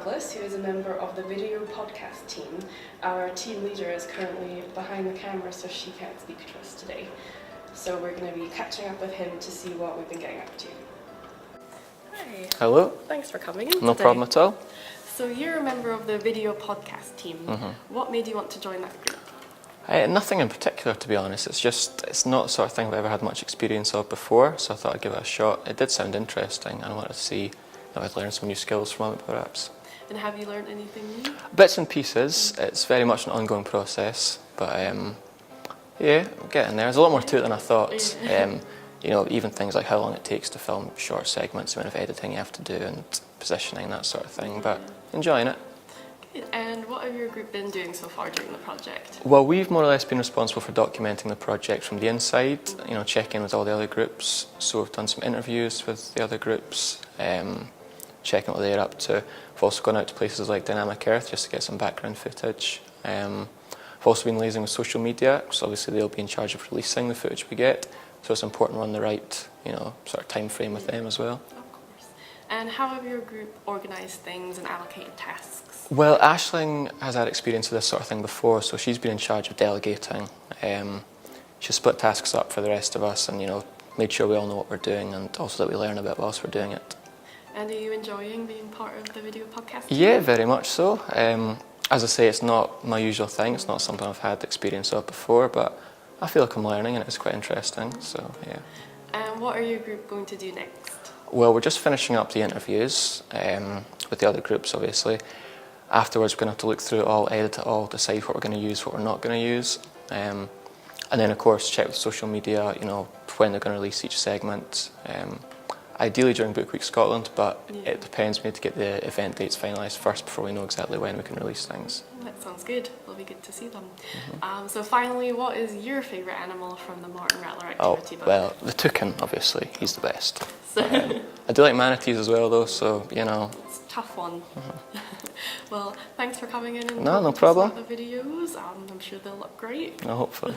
Douglas, who is a member of the video podcast team. Our team leader is currently behind the camera, so she can't speak to us today. So we're going to be catching up with him to see what we've been getting up to. Hi. Hello. Thanks for coming in No today. problem at all. So you're a member of the video podcast team. What made you want to join that group? Nothing in particular, to be honest. It's not the sort of thing I've ever had much experience of before, so I thought I'd give it a shot. It did sound interesting, and I wanted to see if I'd learn some new skills from it, perhaps. And have you learned anything new? Bits and pieces. It's very much an ongoing process, but yeah, I'm getting there. There's a lot more to it than I thought. You know, even things like how long it takes to film short segments, the amount of editing you have to do, and positioning, that sort of thing. But enjoying it. And what have your group been doing so far during the project? Well, we've more or less been responsible for documenting the project from the inside, you know, checking with all the other groups. So we've done some interviews with the other groups, checking what they're up to. We've also gone out to places like Dynamic Earth just to get some background footage. We've also been liaising with social media, so obviously they'll be in charge of releasing the footage we get. So it's important we're on the right, you know, sort of time frame with them as well. Of course. And how have your group organised things and allocated tasks? Well, Aisling has had experience of this sort of thing before, so she's been in charge of delegating. She split tasks up for the rest of us and, you know, made sure we all know what we're doing and also that we learn a bit whilst we're doing it. And are you enjoying being part of the video podcast? Yeah, very much so. As I say, it's not my usual thing. It's not something I've had experience of before, but I feel like I'm learning and it's quite interesting, so yeah. And what are your group going to do next? Well, we're just finishing up the interviews with the other groups, obviously. Afterwards, we're going to have to look through it all, edit it all, decide what we're going to use, what we're not going to use. And then, of course, check with social media, you know, when they're going to release each segment. Ideally during Book Week Scotland, but it depends. We need to get the event dates finalised first before we know exactly when we can release things. That sounds good. It'll be good to see them. So finally, what is your favourite animal from the Martin Rattler Activity book? Well, the toucan, obviously. He's the best. I do like manatees as well, though, so, you know. It's a tough one. Well, thanks for coming in and no problem. the videos. I'm sure they'll look great. No, hopefully.